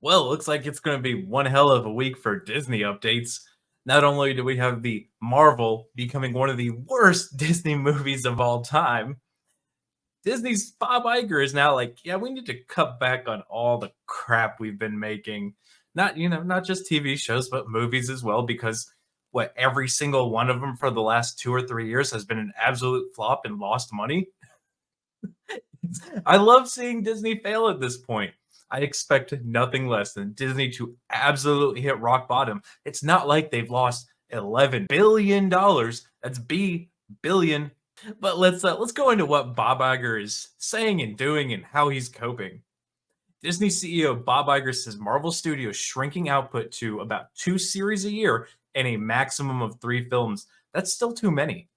Well, it looks like it's going to be one hell of a week for Disney updates. Not only do we have the Marvel becoming one of the worst Disney movies of all time, Disney's Bob Iger is now like, yeah, we need to cut back on all the crap we've been making. Not just TV shows, but movies as well, because what every single one of them for the last 2 or 3 years has been an absolute flop and lost money. I love seeing Disney fail at this point. I expect nothing less than Disney to absolutely hit rock bottom. It's not like they've lost $11 billion. That's B billion. But let's go into what Bob Iger is saying and doing and how he's coping. Disney CEO Bob Iger says Marvel Studios shrinking output to about 2 series a year and a maximum of 3 films. That's still too many.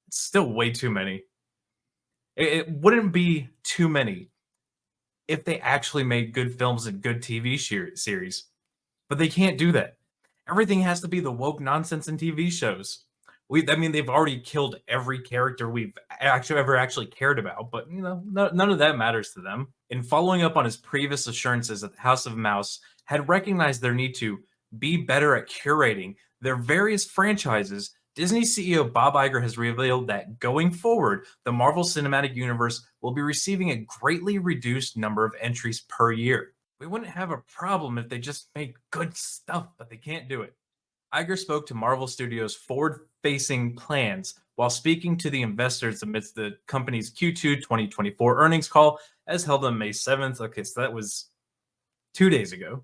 It's still way too many. It wouldn't be too many if they actually made good films and good TV series. But they can't do that. Everything has to be the woke nonsense in TV shows. I mean, they've already killed every character we've actually cared about, but none of that matters to them. In following up on his previous assurances that the House of Mouse had recognized their need to be better at curating their various franchises, Disney CEO Bob Iger has revealed that going forward, the Marvel Cinematic Universe will be receiving a greatly reduced number of entries per year. We wouldn't have a problem if they just made good stuff, but they can't do it. Iger spoke to Marvel Studios' forward-facing plans while speaking to the investors amidst the company's Q2 2024 earnings call, as held on May 7th. Okay, so that was 2 days ago.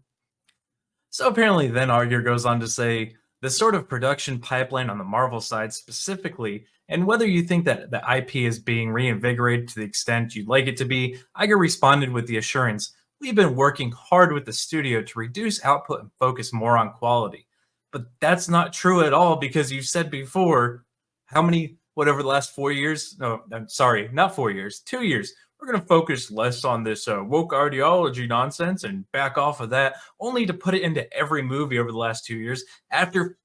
So apparently then Iger goes on to say, the sort of production pipeline on the Marvel side specifically, and whether you think that the IP is being reinvigorated to the extent you'd like it to be, Iger responded with the assurance, we've been working hard with the studio to reduce output and focus more on quality. But that's not true at all, because you said before, whatever the last 4 years, no, I'm sorry, not 4 years, 2 years, we're going to focus less on this woke ideology nonsense and back off of that, only to put it into every movie over the last 2 years after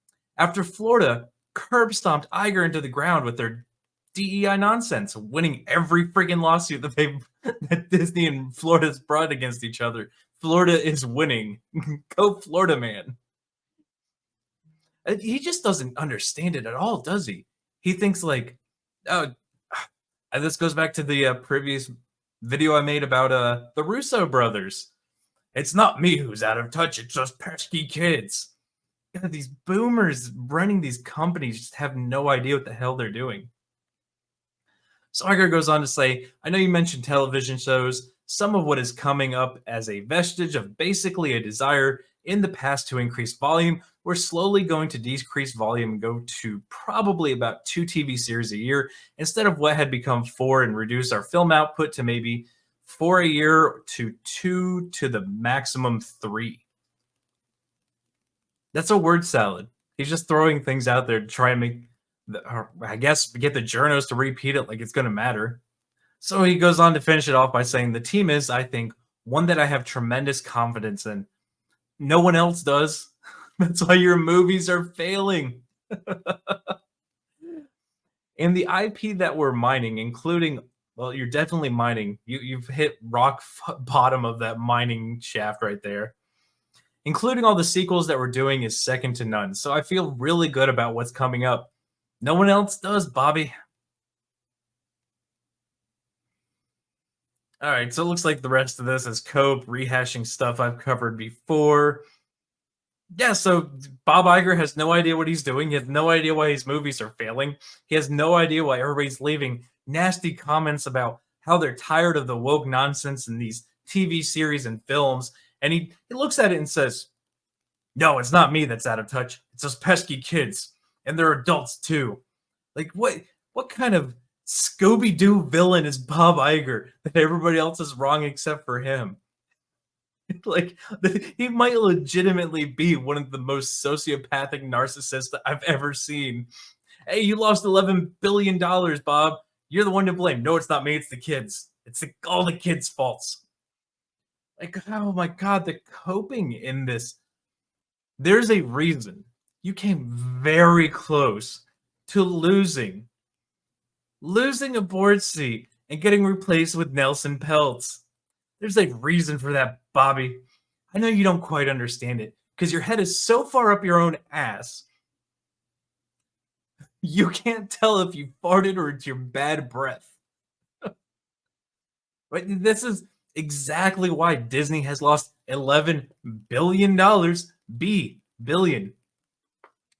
Florida curb stomped Iger into the ground with their DEI nonsense, winning every friggin' lawsuit that Disney and Florida's brought against each other. Florida is winning. Go Florida, man. He just doesn't understand it at all, does he? He thinks like, oh, and this goes back to the previous video I made about the Russo brothers. It's not me who's out of touch, it's just pesky kids. God, these boomers running these companies just have no idea what the hell they're doing. So Iger goes on to say, I know you mentioned television shows. Some of what is coming up as a vestige of basically a desire in the past to increase volume, we're slowly going to decrease volume and go to probably about 2 TV series a year instead of what had become 4, and reduce our film output to maybe 4 a year to 2 to the maximum 3. That's a word salad. He's just throwing things out there to try and make, I guess, get the journos to repeat it like it's going to matter. So he goes on to finish it off by saying, the team is, I think, one that I have tremendous confidence in. No one else does. That's why your movies are failing. And the IP that we're mining, including, well, you're definitely mining. You've hit rock bottom of that mining shaft right there. Including all the sequels that we're doing is second to none. So I feel really good about what's coming up. No one else does, Bobby. All right, so it looks like the rest of this is Cope rehashing stuff I've covered before. Yeah, so Bob Iger has no idea what he's doing. He has no idea why his movies are failing. He has no idea why everybody's leaving nasty comments about how they're tired of the woke nonsense in these TV series and films. And he looks at it and says, no, it's not me that's out of touch. It's those pesky kids. And they're adults too. Like, what kind of Scooby-Doo villain is Bob Iger that everybody else is wrong except for him? Like, he might legitimately be one of the most sociopathic narcissists that I've ever seen. Hey, you lost $11 billion, Bob. You're the one to blame. No, it's not me. It's the kids. It's all the kids' faults. Like, oh my God, the coping in this. There's a reason you came very close to losing a board seat and getting replaced with Nelson Peltz. There's a reason for that, Bobby. I know you don't quite understand it because your head is so far up your own ass, you can't tell if you farted or it's your bad breath. But this is exactly why Disney has lost $11 billion. Billion,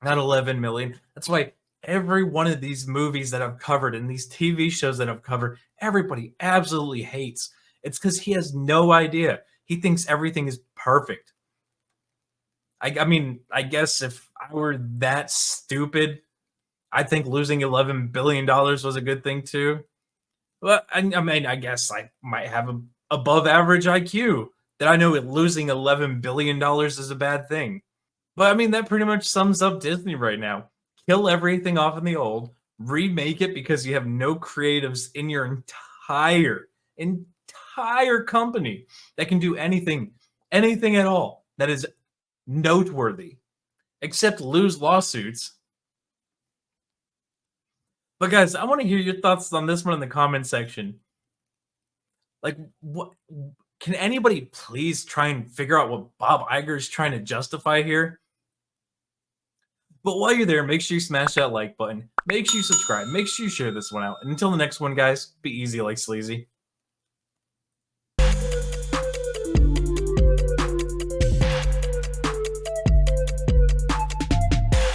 not 11 million. That's why every one of these movies that I've covered and these TV shows that I've covered, everybody absolutely hates. It's because he has no idea. He thinks everything is perfect. I mean, I guess if I were that stupid, I think losing $11 billion was a good thing too. Well, I mean, I guess I might have a above average IQ that I know that losing $11 billion is a bad thing. But I mean, that pretty much sums up Disney right now. Kill everything off in the old, remake it because you have no creatives in your entire company that can do anything at all that is noteworthy, except lose lawsuits. But guys, I want to hear your thoughts on this one in the comment section. Like, what can anybody please try and figure out what Bob Iger is trying to justify here? But while you're there, make sure you smash that like button. Make sure you subscribe. Make sure you share this one out. And until the next one, guys, be easy like sleazy.